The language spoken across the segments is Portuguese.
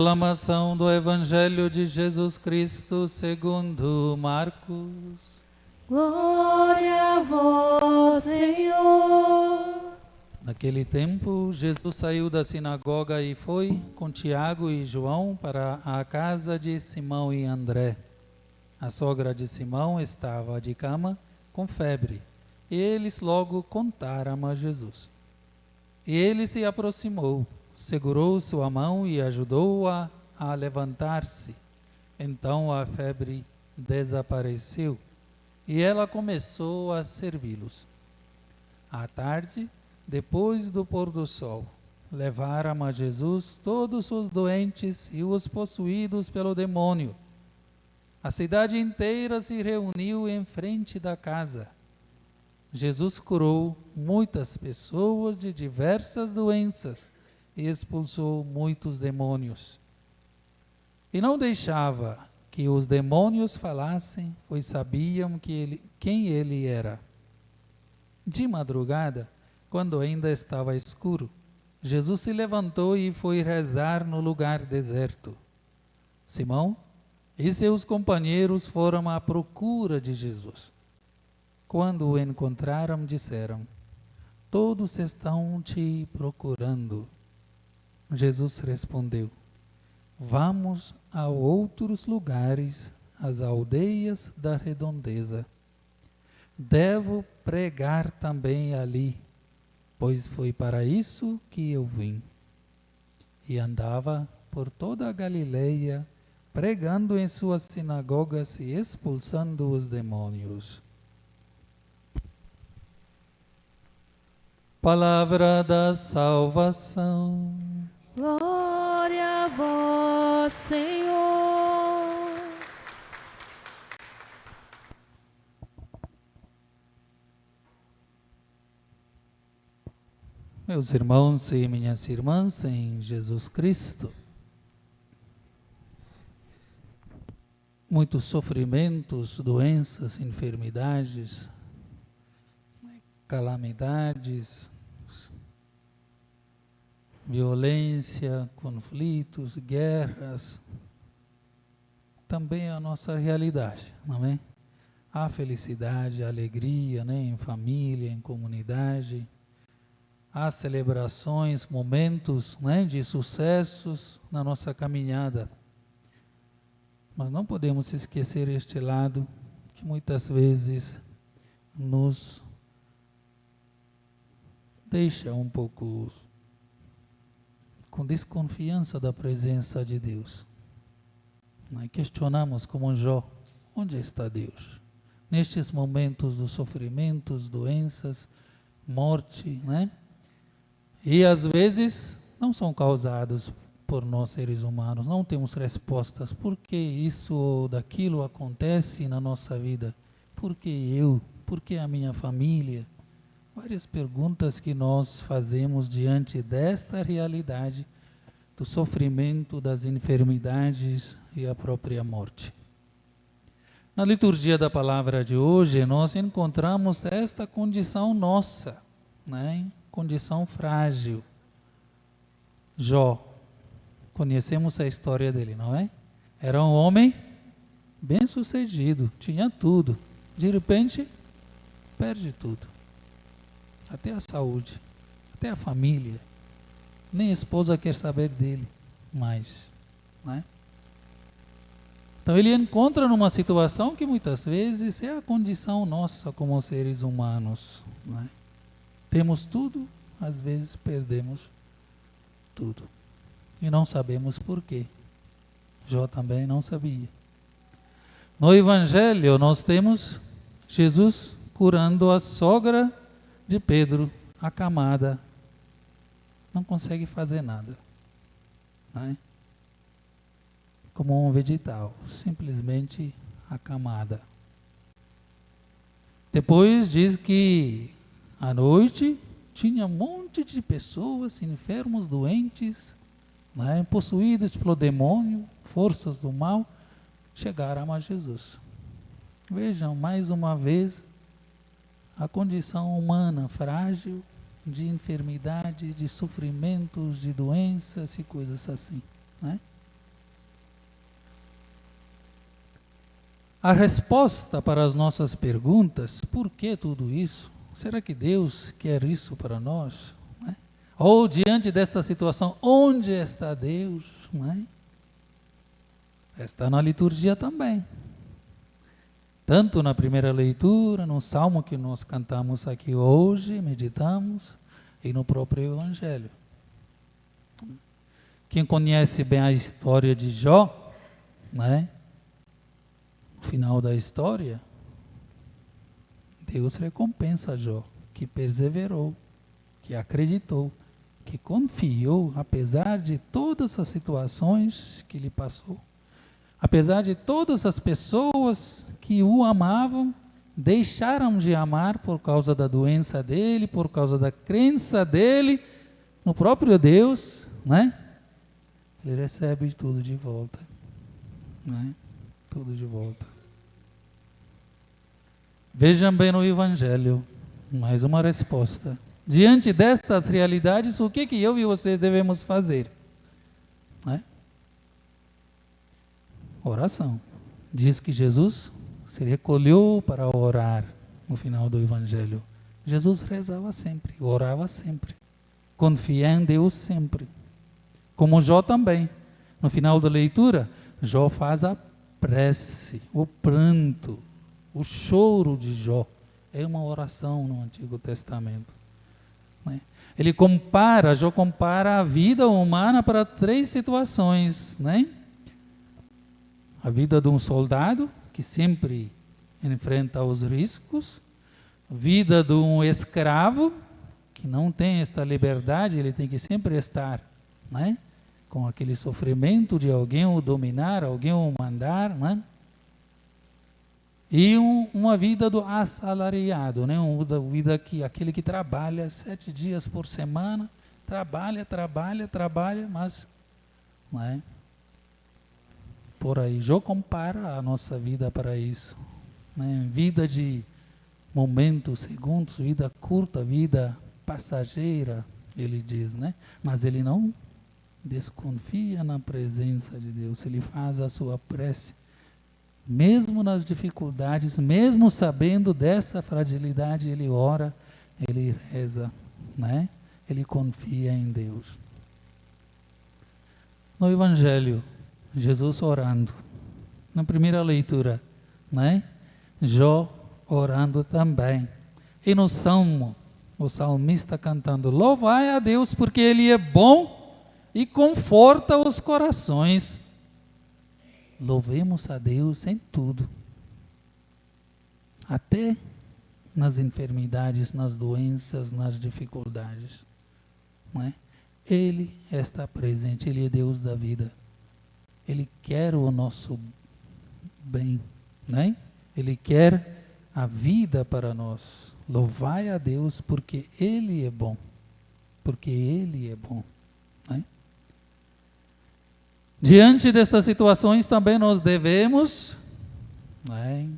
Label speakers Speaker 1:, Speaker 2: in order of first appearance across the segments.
Speaker 1: Proclamação do Evangelho de Jesus Cristo segundo Marcos.
Speaker 2: Glória a vós, Senhor.
Speaker 1: Naquele tempo, Jesus saiu da sinagoga e foi com Tiago e João para a casa de Simão e André. A sogra de Simão estava de cama com febre, e eles logo contaram a Jesus. E ele se aproximou, segurou sua mão e ajudou-a a levantar-se. Então a febre desapareceu e ela começou a servi-los. À tarde, depois do pôr do sol, levaram a Jesus todos os doentes e os possuídos pelo demônio. A cidade inteira se reuniu em frente da casa. Jesus curou muitas pessoas de diversas doenças e expulsou muitos demônios. E não deixava que os demônios falassem, pois sabiam quem ele era. De madrugada, quando ainda estava escuro, Jesus se levantou e foi rezar no lugar deserto. Simão e seus companheiros foram à procura de Jesus. Quando o encontraram, disseram: "Todos estão te procurando." Jesus respondeu: "Vamos a outros lugares, às aldeias da redondeza. Devo pregar também ali, pois foi para isso que eu vim." E andava por toda a Galileia, pregando em suas sinagogas e expulsando os demônios. Palavra da salvação.
Speaker 2: Glória a vós, Senhor.
Speaker 1: Meus irmãos e minhas irmãs em Jesus Cristo, muitos sofrimentos, doenças, enfermidades, calamidades, violência, conflitos, guerras, também é a nossa realidade, não é? Há felicidade, alegria, né, em família, em comunidade. Há celebrações, momentos, né, de sucessos na nossa caminhada. Mas não podemos esquecer este lado que muitas vezes nos deixa um pouco com desconfiança da presença de Deus. Questionamos como Jó: onde está Deus? Nestes momentos dos sofrimentos, doenças, morte, né? E às vezes não são causados por nós seres humanos, não temos respostas. Por que isso ou daquilo acontece na nossa vida? Por que eu? Por que a minha família? Várias perguntas que nós fazemos diante desta realidade do sofrimento, das enfermidades e a própria morte. Na liturgia da palavra de hoje, nós encontramos esta condição nossa, né? Condição frágil. Jó, conhecemos a história dele, não é? Era um homem bem-sucedido, tinha tudo. De repente, perde tudo. Até a saúde, até a família. Nem a esposa quer saber dele mais, não é? Então ele encontra numa situação que muitas vezes é a condição nossa como seres humanos, não é? Temos tudo, às vezes perdemos tudo. E não sabemos por quê. Jó também não sabia. No Evangelho nós temos Jesus curando a sogra de Pedro, acamada. Não consegue fazer nada. Não é? Como um vegetal, simplesmente acamada. Depois diz que à noite tinha um monte de pessoas enfermos, doentes, né, possuídos pelo demônio, forças do mal, chegaram a Jesus. Vejam, mais uma vez, a condição humana frágil, de enfermidade, de sofrimentos, de doenças e coisas assim, né? A resposta para as nossas perguntas, por que tudo isso? Será que Deus quer isso para nós? Não é? Ou diante desta situação, onde está Deus? Não é? Está na liturgia também. Tanto na primeira leitura, no salmo que nós cantamos aqui hoje, meditamos, e no próprio Evangelho. Quem conhece bem a história de Jó, né? No final da história, Deus recompensa Jó, que perseverou, que acreditou, que confiou, apesar de todas as situações que lhe passou. Apesar de todas as pessoas que o amavam, deixaram de amar por causa da doença dele, por causa da crença dele no próprio Deus, né? Ele recebe tudo de volta, né? Tudo de volta. Vejam bem no Evangelho, mais uma resposta. Diante destas realidades, o que eu e vocês devemos fazer? Né? Oração. Diz que Jesus se recolheu para orar no final do Evangelho. Jesus rezava sempre, orava sempre, confia em Deus sempre. Como Jó também. No final da leitura, Jó faz a prece, o pranto, o choro de Jó. É uma oração no Antigo Testamento. Né? Jó compara a vida humana para 3 situações, né? A vida de um soldado, que sempre enfrenta os riscos. A vida de um escravo, que não tem esta liberdade, ele tem que sempre estar, né? Com aquele sofrimento de alguém o dominar, alguém o mandar, né? E uma vida do assalariado, né? Uma vida que aquele que trabalha 7 dias por semana, trabalha, mas, né? Por aí, Jó compara a nossa vida para isso, né? Vida de momentos, segundos, vida curta, vida passageira, ele diz, né? Mas ele não desconfia na presença de Deus, ele faz a sua prece, mesmo nas dificuldades, mesmo sabendo dessa fragilidade, ele ora, ele reza, né? Ele confia em Deus. No Evangelho, Jesus orando. Na primeira leitura, né? Jó orando também. E no Salmo, o salmista cantando: louvai a Deus porque Ele é bom e conforta os corações. Louvemos a Deus em tudo. Até nas enfermidades, nas doenças, nas dificuldades. Não é? Ele está presente, Ele é Deus da vida. Ele quer o nosso bem, né? Ele quer a vida para nós. Louvai a Deus porque Ele é bom. Porque Ele é bom. Né? Diante destas situações também nós devemos, né,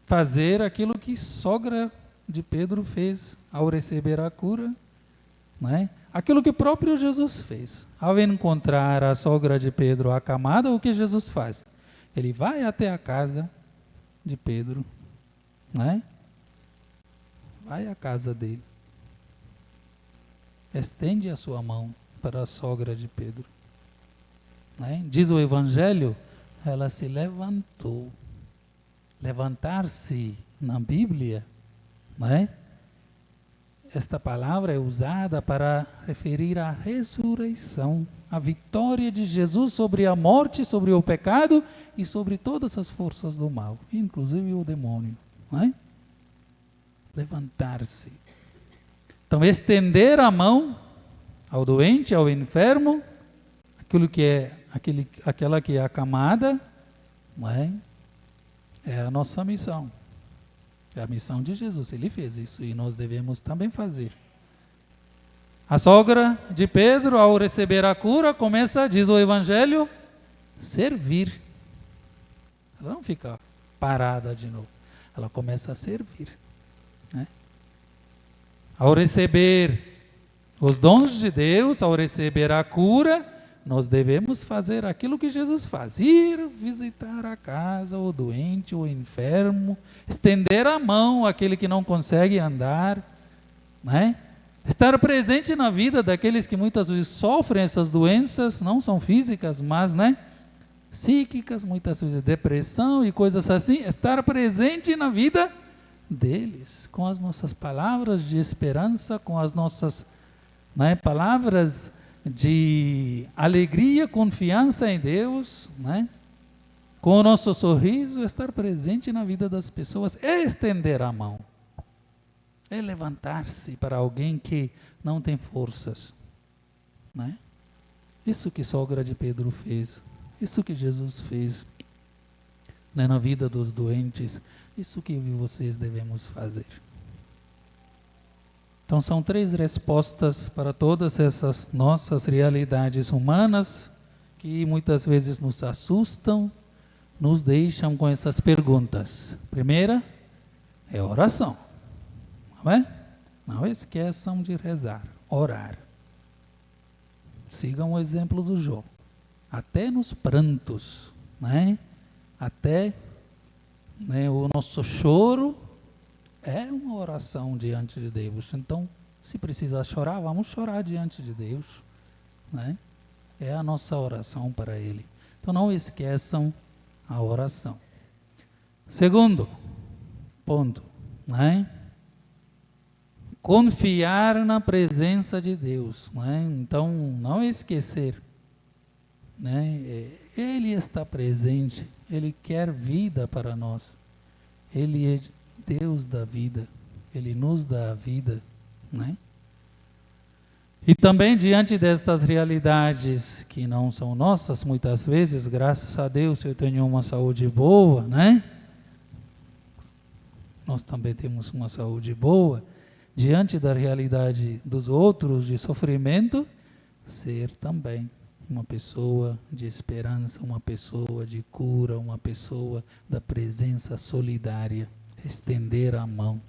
Speaker 1: fazer aquilo que sogra de Pedro fez ao receber a cura. Né? Aquilo que o próprio Jesus fez. Ao encontrar a sogra de Pedro acamada, o que Jesus faz? Ele vai até a casa de Pedro, né? Vai à casa dele. Estende a sua mão para a sogra de Pedro. Né? Diz o Evangelho, ela se levantou. Levantar-se na Bíblia, né? Esta palavra é usada para referir à ressurreição, a vitória de Jesus sobre a morte, sobre o pecado e sobre todas as forças do mal, inclusive o demônio. Não é? Levantar-se. Então, estender a mão ao doente, ao enfermo, aquela que é acamada, não é? É a nossa missão. É a missão de Jesus, Ele fez isso e nós devemos também fazer. A sogra de Pedro, ao receber a cura, começa, diz o Evangelho, servir. Ela não fica parada de novo, ela começa a servir. Né? Ao receber os dons de Deus, ao receber a cura, nós devemos fazer aquilo que Jesus faz, ir visitar a casa, o doente, o enfermo, estender a mão àquele que não consegue andar, né? Estar presente na vida daqueles que muitas vezes sofrem essas doenças, não são físicas, mas, né, psíquicas, muitas vezes depressão e coisas assim, estar presente na vida deles, com as nossas palavras de esperança, com as nossas, né, palavras de alegria, confiança em Deus, né? Com o nosso sorriso, estar presente na vida das pessoas, é estender a mão, é levantar-se para alguém que não tem forças, né? Isso que a sogra de Pedro fez, isso que Jesus fez, né, na vida dos doentes, isso que eu e vocês devemos fazer. Então são 3 respostas para todas essas nossas realidades humanas que muitas vezes nos assustam, nos deixam com essas perguntas. Primeira é oração, não é? Não esqueçam de rezar, orar. Sigam o exemplo do Jó. Até nos prantos, né? Até, né, o nosso choro é uma oração diante de Deus. Então, se precisar chorar, vamos chorar diante de Deus, né? É a nossa oração para Ele. Então, não esqueçam a oração. Segundo ponto, né? Confiar na presença de Deus, né? Então, não esquecer, né? Ele está presente, Ele quer vida para nós. Ele é Deus da vida, Ele nos dá a vida, né? E também diante destas realidades que não são nossas, muitas vezes, graças a Deus, eu tenho uma saúde boa, né? Nós também temos uma saúde boa. Diante da realidade dos outros de sofrimento, ser também uma pessoa de esperança, uma pessoa de cura, uma pessoa da presença solidária. Estender a mão,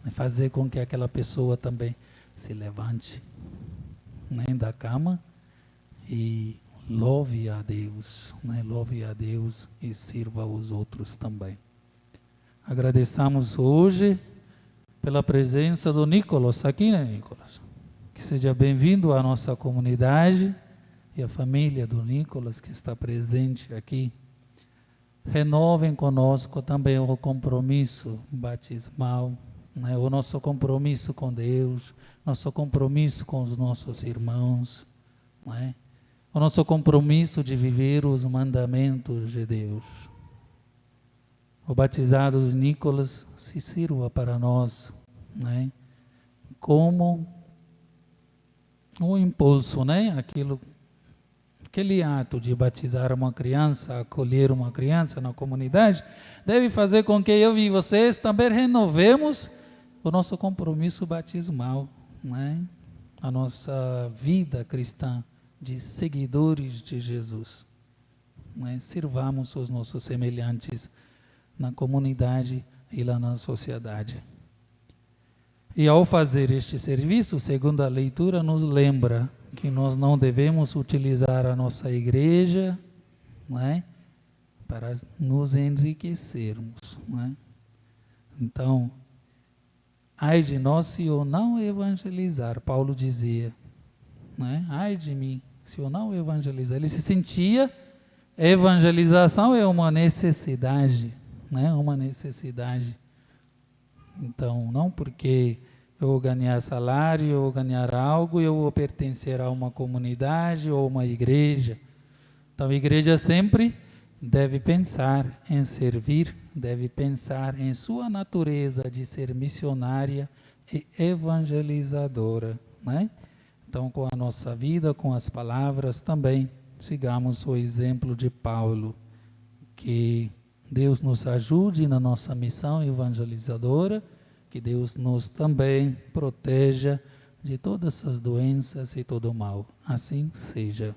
Speaker 1: né? Fazer com que aquela pessoa também se levante, né, da cama e louve a Deus, né? Louve a Deus e sirva aos outros também. Agradeçamos hoje pela presença do Nicolas aqui, né, Nicolas? Que seja bem-vindo à nossa comunidade e à família do Nicolas que está presente aqui. Renovem conosco também o compromisso batismal, né? O nosso compromisso com Deus, nosso compromisso com os nossos irmãos, né? O nosso compromisso de viver os mandamentos de Deus. O batizado de Nicolas se sirva para nós, né, como um impulso, né? Aquele ato de batizar uma criança, acolher uma criança na comunidade, deve fazer com que eu e vocês também renovemos o nosso compromisso batismal, né? A nossa vida cristã de seguidores de Jesus, né? Sirvamos os nossos semelhantes na comunidade e lá na sociedade. E ao fazer este serviço, segundo a leitura, nos lembra que nós não devemos utilizar a nossa igreja, né, para nos enriquecermos, né? Então, ai de nós se eu não evangelizar, Paulo dizia, né? Ai de mim se eu não evangelizar. Ele se sentia, evangelização é uma necessidade, né? Uma necessidade. Então, não porque eu vou ganhar salário, eu vou ganhar algo, eu vou pertencer a uma comunidade ou uma igreja. Então, a igreja sempre deve pensar em servir, deve pensar em sua natureza de ser missionária e evangelizadora, né? Então, com a nossa vida, com as palavras também, sigamos o exemplo de Paulo, que Deus nos ajude na nossa missão evangelizadora, que Deus nos também proteja de todas essas doenças e todo o mal. Assim seja.